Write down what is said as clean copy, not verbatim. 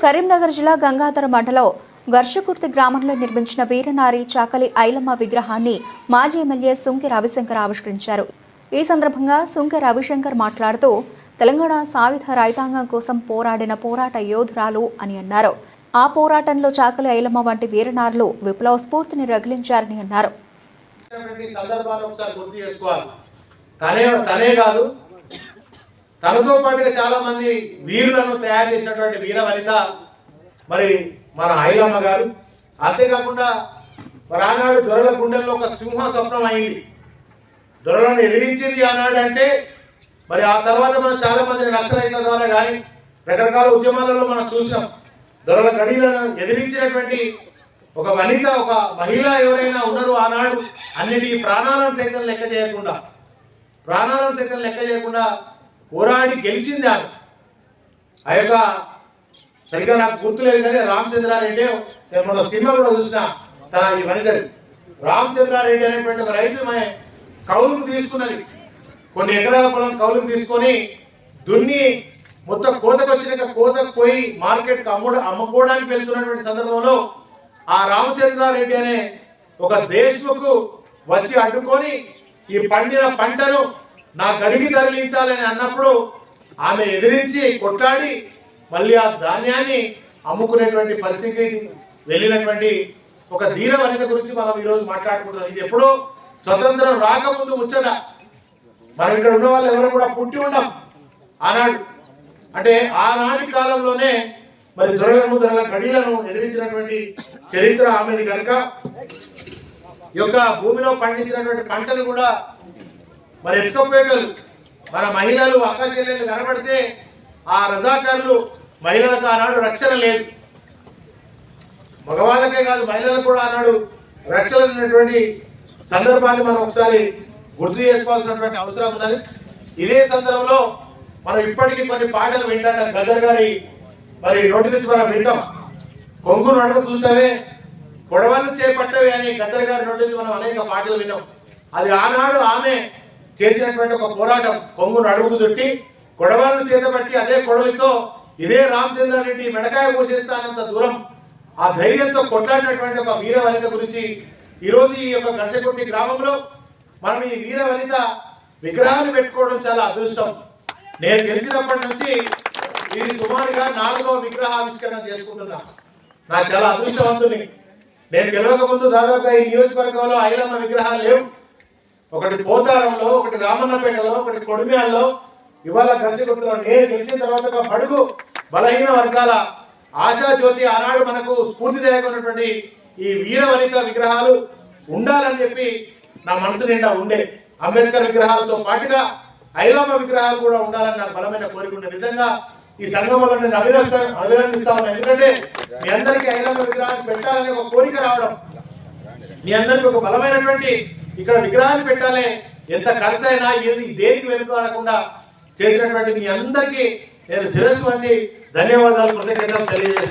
కరీంనగర్ జిల్లా గంగాధర మండలం ఘర్షకుర్తి గ్రామంలో నిర్మించిన వీరనారి చాకలి ఐలమ్మ విగ్రహాన్ని మాజీ ఎమ్మెల్యే సుంకె రవిశంకర్ ఆవిష్కరించారు. ఈ సందర్భంగా సుంకె రవిశంకర్ మాట్లాడుతూ తెలంగాణ సాయుధ రైతాంగం కోసం పోరాడిన పోరాట యోధురాలు అని అన్నారు. ఆ పోరాటంలో చాకలి ఐలమ్మ వంటి వీరనారులు విప్లవ స్ఫూర్తిని రగిలించారని అన్నారు. తనతో పాటుగా చాలా మంది వీరులను తయారు చేసినటువంటి వీర వనిత మరి మన ఐలమ్మ గారు. అంతేకాకుండా ఆనాడు దొరల గుండెల్లో ఒక సింహ స్వప్నం అయింది. దొరలను ఎదిరించింది ఆనాడు అంటే మరి ఆ తర్వాత మనం చాలా మంది నక్సలైట్ల ద్వారా కానీ రకరకాల ఉద్యమాలలో మనం చూసినాం. దొరల గడిలను ఎదిరించినటువంటి ఒక వనిత, ఒక మహిళ ఎవరైనా ఉన్నారు ఆనాడు అన్నిటికీ ప్రాణాలను సైతం లెక్క చేయకుండా పోరాడి గెలిచింది ఆమె. ఆ యొక్క సరిగ్గా నాకు గుర్తులేదు కానీ రామచంద్రారెడ్డి, నేను మన సినిమా కూడా చూసిన తన ఈ వనితది. రామచంద్రారెడ్డి అనేటువంటి ఒక రైతు కౌలుకు తీసుకున్నది. కొన్ని ఎకరాల పొలం కౌలుకు తీసుకొని దున్ని మొత్తం కోతకు వచ్చినాక కోతకు పోయి మార్కెట్కి అమ్ముకోవడానికి వెళ్తున్నటువంటి సందర్భంలో ఆ రామచంద్రారెడ్డి అనే ఒక దేశ్ముఖ్ వచ్చి అడ్డుకొని ఈ పండిన పంటను నా గడికి తరలించాలని అన్నప్పుడు ఆమె ఎదిరించి కొట్లాడి మళ్ళీ ఆ ధాన్యాన్ని అమ్ముకునేటువంటి పరిస్థితి వెళ్ళినటువంటి ఒక ధీర వనిత గురించి మనం ఈరోజు మాట్లాడుకుంటున్నాం. ఇది ఎప్పుడో స్వతంత్రం రాకముందు ముచ్చట. మనం ఇక్కడ ఉన్న వాళ్ళు ఎవరు కూడా పుట్టి ఉండం ఆనాడు. అంటే ఆనాటి కాలంలోనే మరి దొరల గడిలను ఎదిరించినటువంటి చరిత్ర ఆమెది కనుక ఈ యొక్క భూమిలో పండించినటువంటి పంటను కూడా మరి ఎత్తుకపోయేటలు మన మహిళలు అక్క చెల్లెలు కనబడితే ఆ రజాకారులు మహిళలకు ఆనాడు రక్షణ లేదు. మగవాళ్ళకే కాదు మహిళలకు కూడా ఆనాడు రక్షణ ఉన్నటువంటి సందర్భాన్ని మనం ఒకసారి గుర్తు చేసుకోవాల్సినటువంటి అవసరం ఉన్నది. ఇదే సందర్భంలో మనం ఇప్పటికీ కొన్ని పాటలు వింటాం. గదర్ గారి మరి నోటి నుంచి మనం వింటాం. కొంగు నడుపుతుంటవే పొడవలు చేపట్టవే అని గద్దర్ గారి నోటి నుంచి మనం అనేక పాటలు విన్నాం. అది ఆనాడు ఆమె చేసినటువంటి ఒక పోరాటం. కొంగును అడుగు చుట్టి కొడవలను చేతబట్టి అదే కొడవలితో ఇదే రామచంద్రారెడ్డి మెడకాయ పోసేస్తానంత దూరం ఆ ధైర్యంతో కొట్లాడినటువంటి ఒక వీర వనిత గురించి ఈరోజు ఈ యొక్క ఘర్షకుర్తి గ్రామంలో మనం ఈ వీర వనిత విగ్రహాలు పెట్టుకోవడం చాలా అదృష్టం. నేను గెలిచినప్పటి నుంచి ఇది సుమారుగా 4వ విగ్రహావిష్కరణ చేసుకుంటున్నా. నాకు చాలా అదృష్టవంతుని. నేను గెలవక ముందు దాదాపుగా ఈ నియోజకవర్గంలో ఐలమ్మ విగ్రహాలు లేవు. ఒకటి పోతారంలో, ఒకటి రామన్నపేటలో, ఒకటి కొడిమ్యాల్లో, ఇవాళ ఘర్షకుర్తిలో. నేను గెలిచిన తర్వాత ఒక బడుగు బలహీన వర్గాల ఆశాజ్యోతి ఆనాడు మనకు స్ఫూర్తిదాయకమైనటువంటి ఈ వీర వనిత విగ్రహాలు ఉండాలని చెప్పి నా మనసు నిండా ఉండే. అంబేద్కర్ విగ్రహాలతో పాటుగా ఐలమ్మ విగ్రహాలు కూడా ఉండాలని నాకు బలమైన కోరిక ఉండే. నిజంగా ఈ సంఘంలో నేను అభినందిస్తా ఉన్నాను. ఎందుకంటే మీ అందరికీ ఐలమ్మ విగ్రహాలు పెట్టాలనే ఒక కోరిక రావడం, మీ అందరికీ ఒక బలమైనటువంటి ఇక్కడ విగ్రహాలు పెట్టాలి, ఎంత ఖర్చైనా ఏది దేనికి వెనుకాడకుండా చేసినటువంటి మీ అందరికీ నేను శిరస్సు వంచి ధన్యవాదాలు కృతజ్ఞతలు తెలియజేస్తాను.